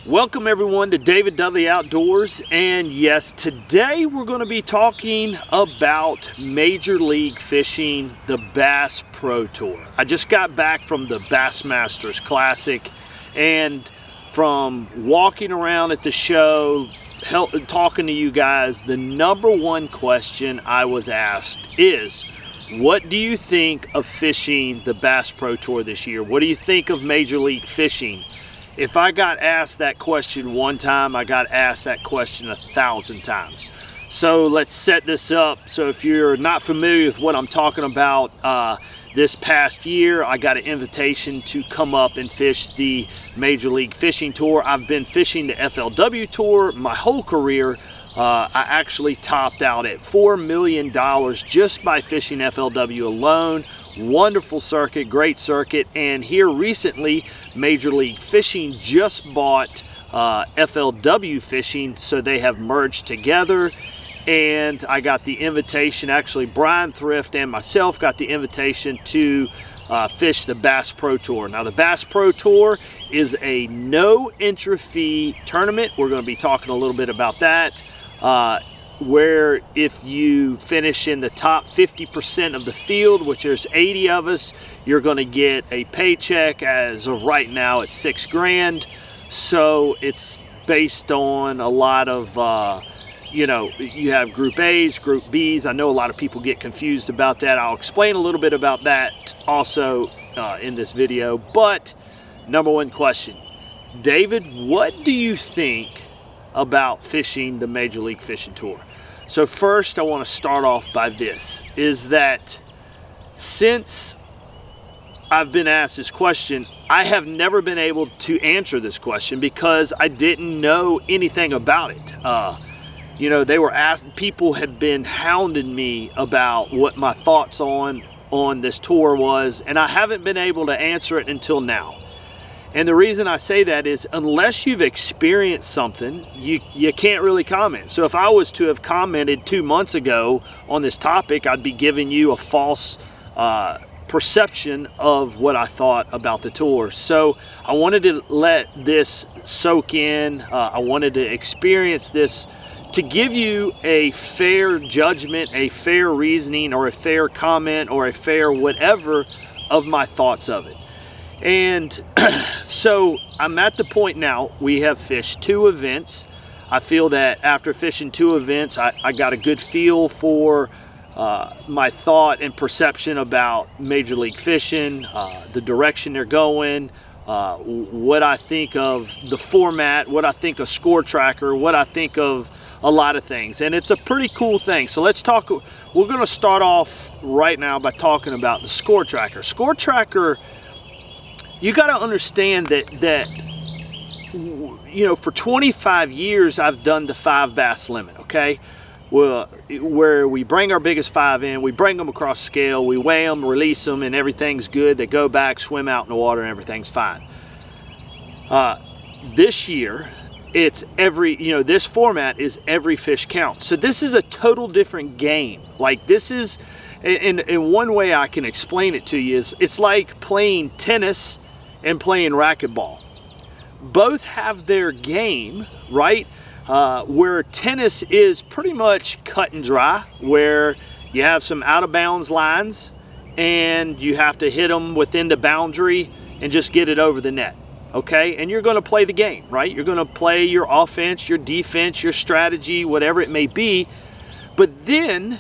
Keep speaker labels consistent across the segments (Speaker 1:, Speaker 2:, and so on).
Speaker 1: Welcome everyone to David Dudley Outdoors, and yes, today we're going to be talking about Major League Fishing, the Bass Pro Tour. I just got back from the Bassmasters Classic, and from walking around at the show, talking to you guys, the number one question I was asked is, what do you think of fishing the Bass Pro Tour this year? What do you think of Major League Fishing? If I got asked that question one time, I got asked that question 1,000 times. So let's set this up. So if you're not familiar with what I'm talking about, this past year, I got an invitation to come up and fish the Major League Fishing Tour. I've been fishing the FLW Tour my whole career. I actually topped out at $4 million just by fishing FLW alone. Wonderful circuit, great circuit, and here recently Major League Fishing just bought FLW Fishing, so they have merged together, and I got the invitation, actually Brian Thrift and myself got the invitation to fish the Bass Pro Tour. Now the Bass Pro Tour is a no entry fee tournament. We're going to be talking a little bit about that. Where if you finish in the top 50% of the field, which there's 80 of us, you're going to get a paycheck. As of right now, it's $6 grand. So it's based on a lot of, you have Group A's, Group B's. I know a lot of people get confused about that. I'll explain a little bit about that also in this video. But number one question, David, what do you think about fishing the Major League Fishing Tour? So first I want to start off by this, is that since I've been asked this question, I have never been able to answer this question because I didn't know anything about it. They were asked, people had been hounding me about what my thoughts on this tour was, and I haven't been able to answer it until now. And the reason I say that is unless you've experienced something, you can't really comment. So if I was to have commented 2 months ago on this topic, I'd be giving you a false perception of what I thought about the tour. So I wanted to let this soak in. I wanted to experience this to give you a fair judgment, a fair reasoning, or a fair comment, or a fair whatever of my thoughts of it. And so I'm at the point now, we have fished 2 events. I feel that after fishing 2 events, I got a good feel for my thought and perception about Major League Fishing, the direction they're going, what I think of the format, what I think of Score Tracker, what I think of a lot of things. And it's a pretty cool thing. So let's talk, we're gonna start off right now by talking about the Score Tracker. Score Tracker, you got to understand that for 25 years I've done the 5 bass limit, okay? Well, where we bring our biggest 5 in, we bring them across the scale, we weigh them, release them, and everything's good. They go back, swim out in the water, and everything's fine. This year, it's this format is every fish counts. So this is a total different game. Like this is, in one way I can explain it to you is, it's like playing tennis and playing racquetball. Both have their game, right? Where tennis is pretty much cut and dry, where you have some out of bounds lines and you have to hit them within the boundary and just get it over the net, okay? And you're gonna play the game, right? You're gonna play your offense, your defense, your strategy, whatever it may be. But then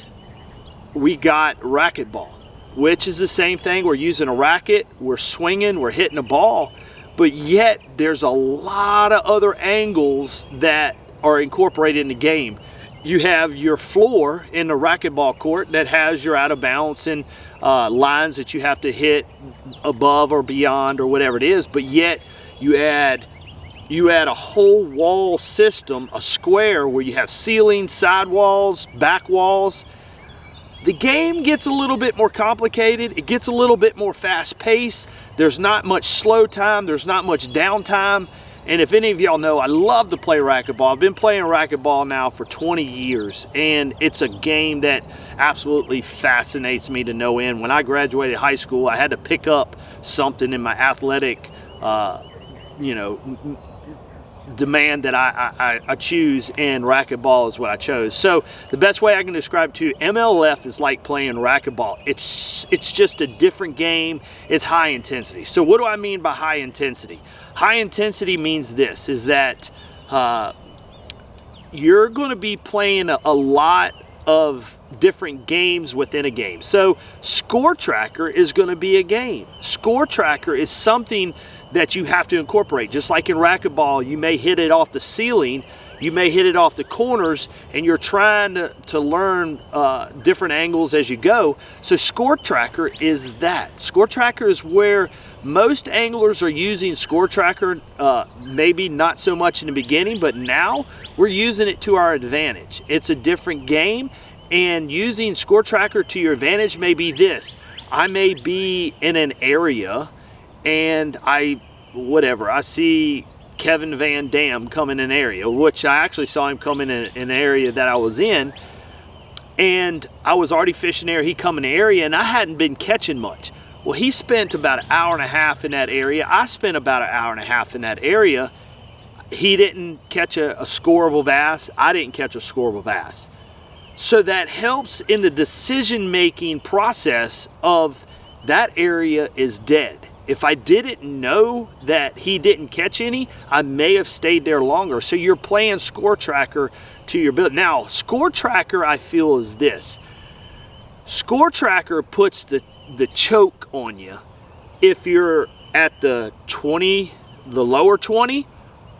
Speaker 1: we got racquetball, which is the same thing. We're using a racket, we're swinging, we're hitting a ball, but yet there's a lot of other angles that are incorporated in the game. You have your floor in the racquetball court that has your out of bounds and lines that you have to hit above or beyond or whatever it is, but yet you add a whole wall system, a square where you have ceilings, side walls, back walls. The game gets a little bit more complicated. It gets a little bit more fast paced. There's not much slow time. There's not much downtime. And if any of y'all know, I love to play racquetball. I've been playing racquetball now for 20 years, and it's a game that absolutely fascinates me to no end. When I graduated high school, I had to pick up something in my athletic, demand that I choose, and racquetball is what I chose. So the best way I can describe it to you, MLF is like playing racquetball. It's just a different game. It's high intensity. So what do I mean by high intensity? High intensity means this, is that you're going to be playing a lot of different games within a game. So Score Tracker is going to be a game. Score Tracker is something that you have to incorporate. Just like in racquetball, you may hit it off the ceiling, you may hit it off the corners, and you're trying to learn different angles as you go. So Score Tracker is that. Score Tracker is where most anglers are using Score Tracker, maybe not so much in the beginning, but now we're using it to our advantage. It's a different game, and using Score Tracker to your advantage may be this. I may be in an area and I see Kevin Van Dam come in an area, which I actually saw him come in an area that I was in, and I was already fishing there. He come in the area and I hadn't been catching much. Well, he spent about an hour and a half in that area. I spent about an hour and a half in that area. He didn't catch a scoreable bass. I didn't catch a scoreable bass. So that helps in the decision-making process of that area is dead. If I didn't know that he didn't catch any, I may have stayed there longer. So you're playing Score Tracker to your build. Now, Score Tracker, I feel, is this. Score Tracker puts the choke on you if you're at the 20, the lower 20,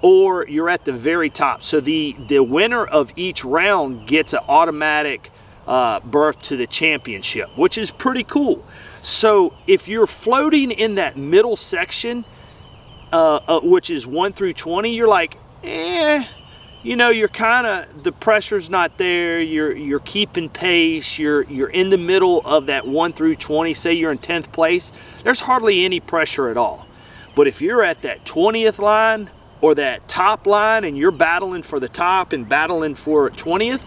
Speaker 1: or you're at the very top. So the winner of each round gets an automatic berth to the championship, which is pretty cool. So if you're floating in that middle section, which is 1 through 20, you're like, you know, you're kind of, the pressure's not there, you're keeping pace, you're in the middle of that 1 through 20, say you're in 10th place, there's hardly any pressure at all. But if you're at that 20th line or that top line and you're battling for the top and battling for 20th,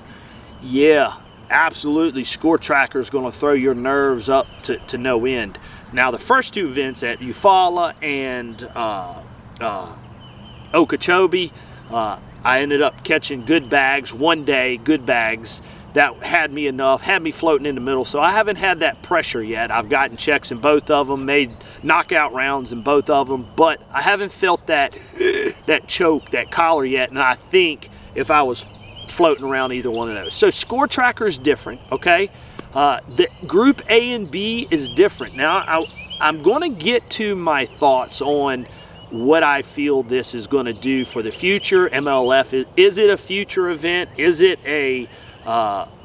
Speaker 1: yeah, absolutely, Score Tracker is going to throw your nerves up to no end. Now, the first two events at Eufaula and Okeechobee, I ended up catching good bags one day, good bags that had me enough, had me floating in the middle. So I haven't had that pressure yet. I've gotten checks in both of them, made knockout rounds in both of them, but I haven't felt that choke, that collar yet. And I think if I was floating around either one of those. So Score Tracker is different, okay? The Group A and B is different. Now, I'm going to get to my thoughts on what I feel this is going to do for the future. MLF, is it a future event? Is it a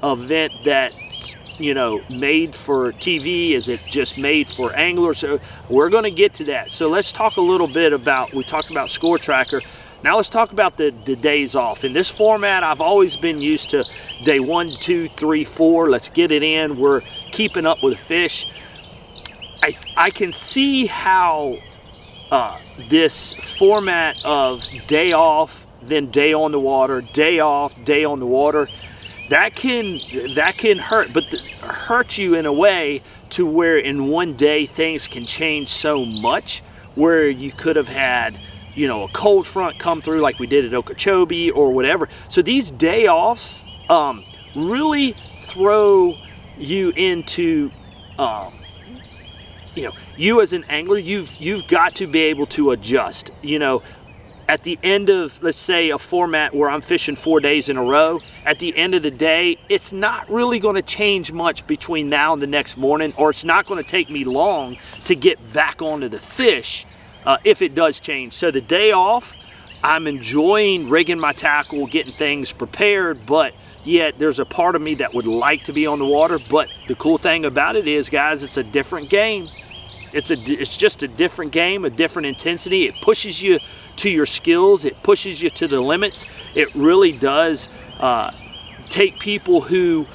Speaker 1: event that's, you know, made for TV? Is it just made for anglers? So we're going to get to that. So let's talk a little bit about, we talked about Score Tracker. Now let's talk about the days off. In this format, I've always been used to day 1, 2, 3, 4. Let's get it in. We're keeping up with the fish. I can see how this format of day off, then day on the water, day off, day on the water, that can hurt, but hurt you in a way to where in one day things can change so much, where you could have had, you know, a cold front come through like we did at Okeechobee or whatever. So these day offs really throw you into, you know, you as an angler, you've got to be able to adjust. You know, at the end of, let's say, a format where I'm fishing 4 days in a row, at the end of the day, it's not really going to change much between now and the next morning, or it's not going to take me long to get back onto the fish if it does change. So the day off, I'm enjoying rigging my tackle, getting things prepared, but yet there's a part of me that would like to be on the water. But the cool thing about it is, guys, it's a different game. It's just a different game, a different intensity. It pushes you to your skills. It pushes you to the limits. It really does take people who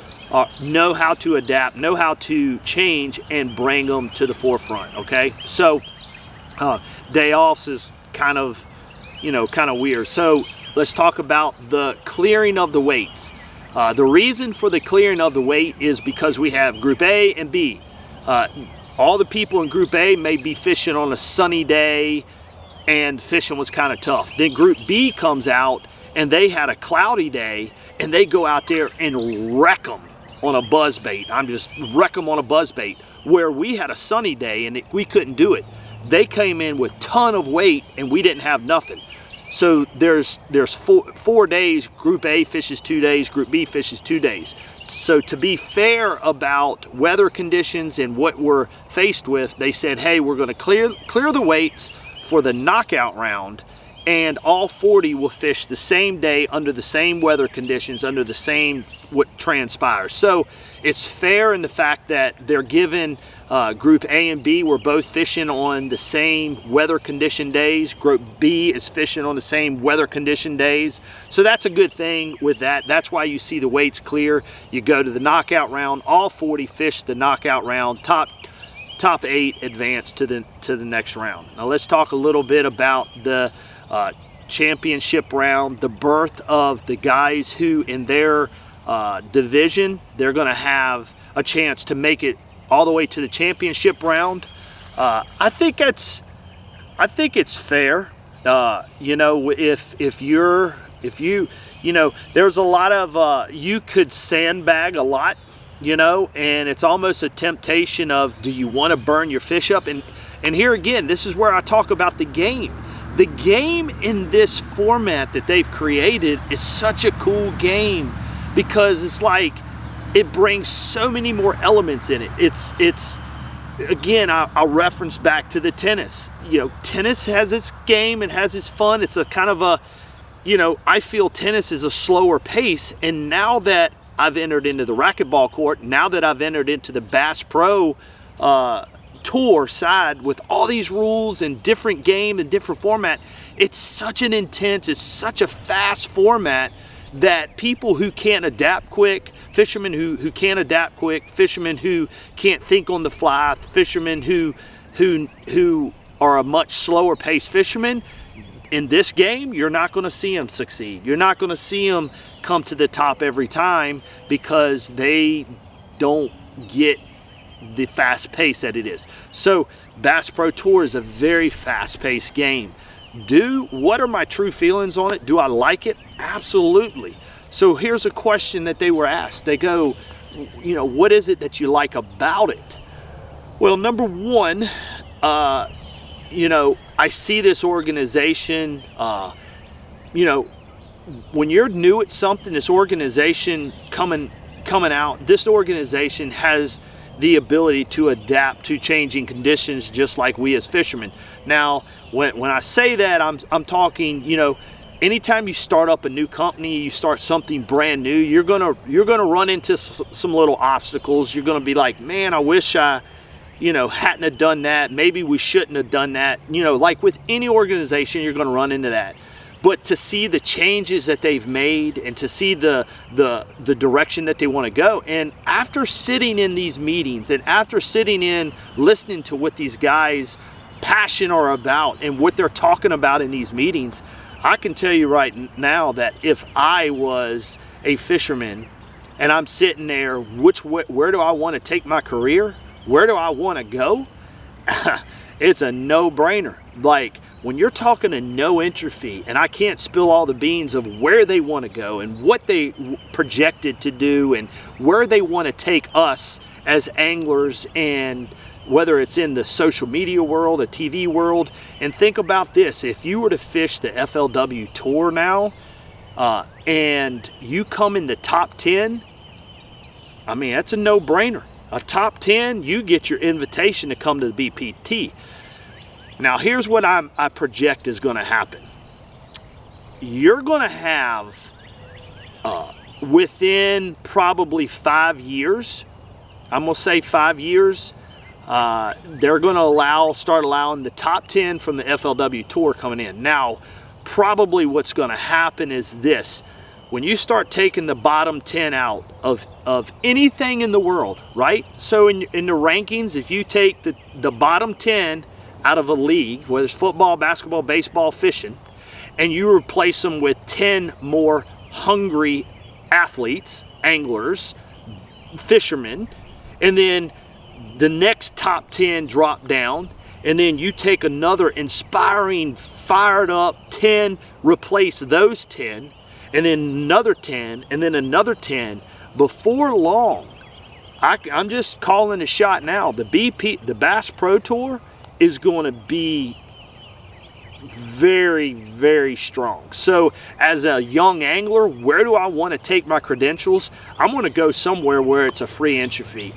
Speaker 1: know how to adapt, know how to change, and bring them to the forefront, okay? So day offs is kind of, you know, kind of weird. So let's talk about the clearing of the weights. The reason for the clearing of the weight is because we have Group A and B. All the people in Group A may be fishing on a sunny day and fishing was kind of tough. Then Group B comes out, and they had a cloudy day, and they go out there and wreck them on a buzzbait. Wreck them on a buzzbait, where we had a sunny day and we couldn't do it. They came in with ton of weight, and we didn't have nothing. So there's 4 days. Group A fishes 2 days. Group B fishes 2 days. So to be fair about weather conditions and what we're faced with, they said, hey, we're going to clear the weights for the knockout round, and all 40 will fish the same day under the same weather conditions, under the same what transpires. So it's fair in the fact that they're given Group A and B were both fishing on the same weather condition days. Group B is fishing on the same weather condition days. So that's a good thing with that. That's why you see the weights clear. You go to the knockout round, all 40 fish the knockout round, top 8 advance to the next round. Now let's talk a little bit about the championship round, the birth of the guys who in their division, they're going to have a chance to make it all the way to the championship round. I think it's fair. You know, if you there's a lot of you could sandbag a lot, you know, and it's almost a temptation of, do you want to burn your fish up? And here again, this is where I talk about the game. The game in this format that they've created is such a cool game, because it's like it brings so many more elements in it. It's again, I'll reference back to the tennis. You know, tennis has its game and has its fun. It's a kind of a, you know, I feel tennis is a slower pace. And now that I've entered into the racquetball court, now that I've entered into the Bass Pro Tour side with all these rules and different game and different format, it's such an intense, it's such a fast format that people who can't adapt quick, fishermen who can't adapt quick, fishermen who can't think on the fly, fishermen who are a much slower paced fisherman, in this game, you're not going to see them succeed. You're not going to see them come to the top every time, because they don't get the fast pace that it is. So Bass Pro Tour is a very fast paced game. What are my true feelings on it? Do I like it? Absolutely. So here's a question that they were asked. They go, you know, what is it that you like about it? Well, number one, you know, I see this organization, you know, when you're new at something, this organization coming out, this organization has the ability to adapt to changing conditions, just like we as fishermen. Now, when I say that, I'm talking, you know, anytime you start up a new company, you start something brand new, you're gonna run into some little obstacles. You're gonna be like, man, I wish I, you know, hadn't have done that. Maybe we shouldn't have done that. You know, like with any organization, you're gonna run into that. But to see the changes that they've made, and to see the direction that they want to go, and after sitting in these meetings, and after sitting in listening to what these guys' passion are about and what they're talking about in these meetings, I can tell you right now that if I was a fisherman and I'm sitting there, where do I want to take my career? Where do I want to go? It's a no-brainer. Like, when you're talking a no entry fee, and I can't spill all the beans of where they want to go and what they projected to do and where they want to take us as anglers, and whether it's in the social media world, the TV world. And think about this: if you were to fish the FLW Tour now, and you come in the top 10, I mean, that's a no-brainer. A top 10, you get your invitation to come to the BPT. Now, here's what I project is going to happen. You're going to have, within probably 5 years, I'm going to say 5 years, they're going to start allowing the top 10 from the FLW Tour coming in. Now, probably what's going to happen is this: when you start taking the bottom 10 out of anything in the world, right? So in the rankings, if you take the bottom 10 out of a league, whether it's football, basketball, baseball, fishing, and you replace them with 10 more hungry athletes, anglers, fishermen, and then the next top 10 drop down, and then you take another inspiring, fired up 10, replace those 10, and then another 10, and then another 10. Before long, I'm just calling a shot now. The Bass Pro Tour is going to be very, very strong. So as a young angler, where do I want to take my credentials? I'm going to go somewhere where it's a free entry fee.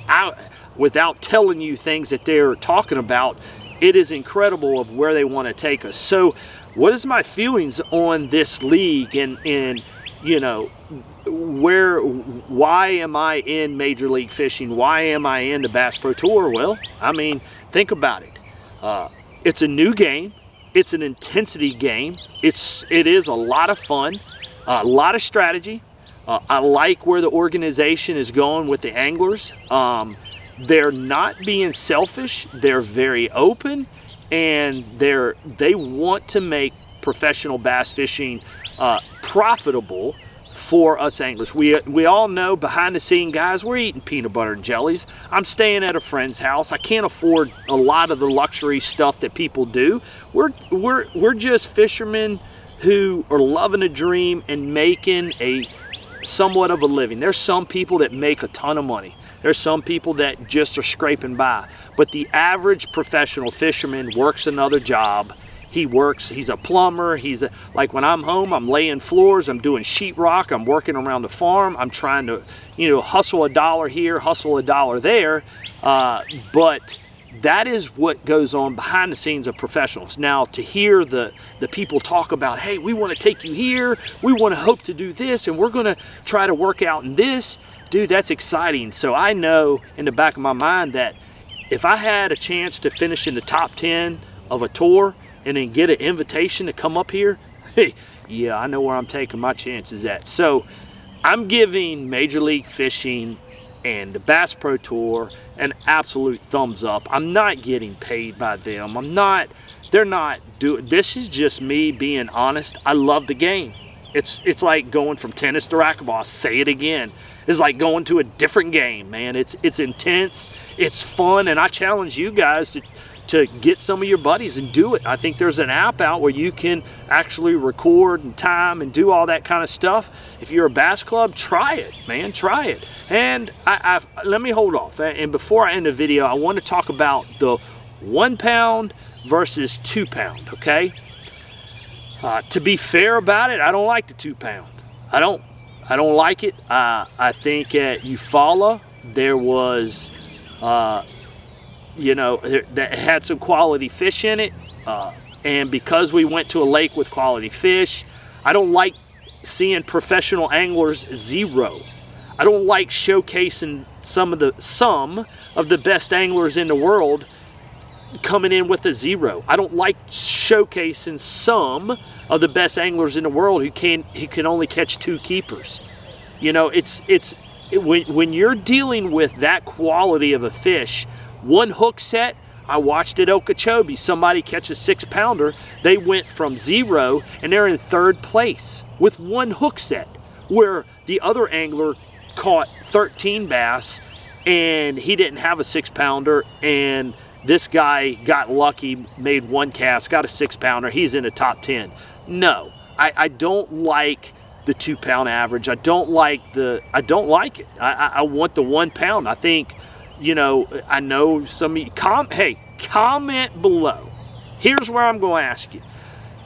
Speaker 1: Without telling you things that they're talking about, it is incredible of where they want to take us. So what is my feelings on this league, and you know, why am I in Major League Fishing? Why am I in the Bass Pro Tour? Well, I mean, think about it. It's a new game. It's an intensity game. It is a lot of fun, a lot of strategy. I like where the organization is going with the anglers. They're not being selfish. They're very open, and they want to make professional bass fishing profitable for us anglers. We all know behind the scene, guys, we're eating peanut butter and jellies. I'm staying at a friend's house. I can't afford a lot of the luxury stuff that people do. We're just fishermen who are loving a dream and making somewhat of a living. There's some people that make a ton of money. There's some people that just are scraping by. But the average professional fisherman works another job. He's a plumber, like when I'm home, I'm laying floors, I'm doing sheetrock, I'm working around the farm, I'm trying to, hustle a dollar here, hustle a dollar there, but that is what goes on behind the scenes of professionals. Now, to hear the people talk about, hey, we want to take you here, we want to hope to do this, and we're going to try to work out in this, dude, that's exciting. So I know in the back of my mind that if I had a chance to finish in the top 10 of a tour, and then get an invitation to come up here, hey, yeah, I know where I'm taking my chances at. So I'm giving Major League Fishing and the Bass Pro Tour an absolute thumbs up. I'm not getting paid by them. They're not doing, this is just me being honest. I love the game. It's like going from tennis to racquetball. I'll say it again. It's like going to a different game, man. It's intense, it's fun, and I challenge you guys to get some of your buddies and do it. I think there's an app out where you can actually record and time and do all that kind of stuff. If you're a bass club, try it, man, try it. And let me hold off. And before I end the video, I want to talk about the 1 pound versus 2 pound, okay? To be fair about it, I don't like the 2 pound. I don't like it. I think at Eufaula, there was, that had some quality fish in it, and because we went to a lake with quality fish, I don't like seeing professional anglers zero. I don't like showcasing some of the best anglers in the world coming in with a 0. I don't like showcasing some of the best anglers in the world who can only catch 2 keepers. When you're dealing with that quality of a fish, 1 hook set, I watched at Okeechobee, somebody catch a 6-pounder. They went from 0 and they're in 3rd place with 1 hook set, where the other angler caught 13 bass and he didn't have a 6-pounder, and this guy got lucky, made 1 cast, got a 6-pounder, he's in the top 10. No, I don't like the 2-pound average. I don't like it. I want the 1 pound. I think, I know some of you, comment below. Here's where I'm going to ask you.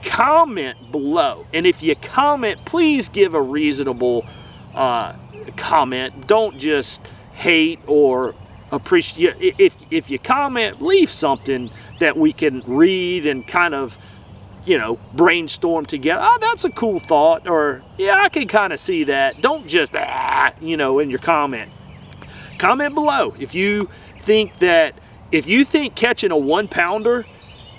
Speaker 1: Comment below. And if you comment, please give a reasonable comment. Don't just hate or appreciate. If you comment, leave something that we can read and kind of, brainstorm together. Oh, that's a cool thought. Or, yeah, I can kind of see that. Don't just, in your comment. Comment below if you think catching a 1-pounder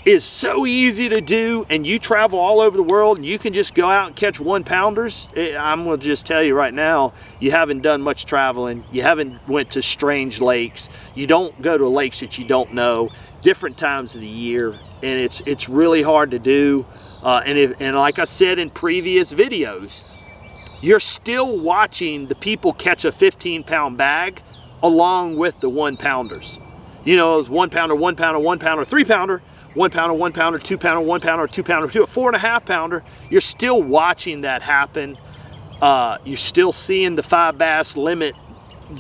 Speaker 1: is so easy to do, and you travel all over the world and you can just go out and catch 1-pounders. I'm going to just tell you right now, you haven't done much traveling. You haven't went to strange lakes. You don't go to lakes that you don't know, different times of the year, and it's really hard to do. And like I said in previous videos, you're still watching the people catch a 15-pound bag along with the 1-pounders. It was 1-pounder, 1-pounder, 1-pounder, 3-pounder. 1 pounder, 1 pounder, 2 pounder, 1 pounder, 2 pounder, 2, 4.5 pounder, you're still watching that happen. You're still seeing the 5 bass limit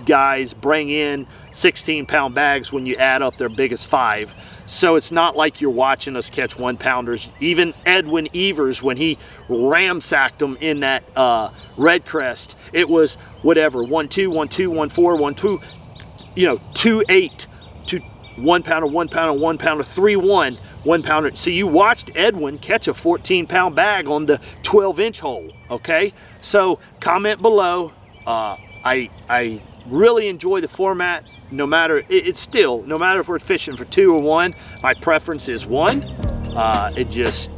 Speaker 1: guys bring in 16-pound bags when you add up their biggest 5. So it's not like you're watching us catch 1 pounders. Even Edwin Evers, when he ramsacked them in that red crest, it was whatever, 1-2, 1-2, 1-4, 1-2, you know, 2-8, 1 pounder, 1 pounder, 1 pounder, 3-1, 1 pounder. So you watched Edwin catch a 14-pound bag on the 12-inch hole, okay? So comment below. I really enjoy the format. No matter, no matter if we're fishing for 2 or 1, my preference is 1. It just,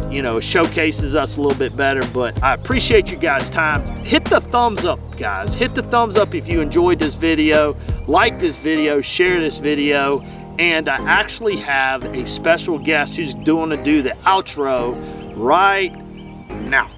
Speaker 1: you know, showcases us a little bit better. But I appreciate you guys' time. Hit the thumbs up, guys. Hit the thumbs up if you enjoyed this video. Like this video, share this video. And I actually have a special guest who's going to do the outro right now.